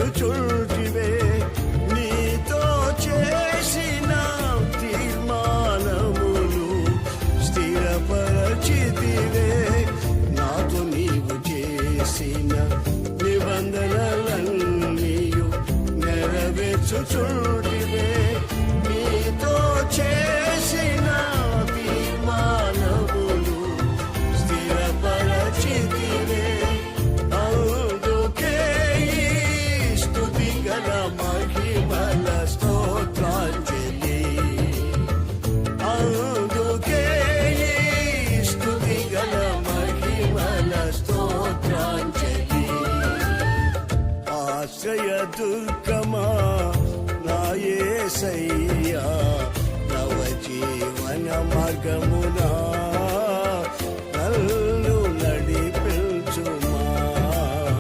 నెరవేర్చుచుంటివే. నీతో చేసిన తీర్మానములు స్థిరపరచితివే. నాతో నీవు చేసిన నిబంధనలన్నీయు నెరవేర్చుచుంటివే. నీతో చేసిన తీర్మానములు స్థిరపరచితివే. అందుకే ఈ స్తుతి గల మహిమల స్తోత్రాంజలి. అందుకే ఈ స్తుతి గల మహిమల స్తోత్రాంజలి. ఆశ్రయ దుర్గమా నా యేసయ్యా, నవ జీవన మార్గమునా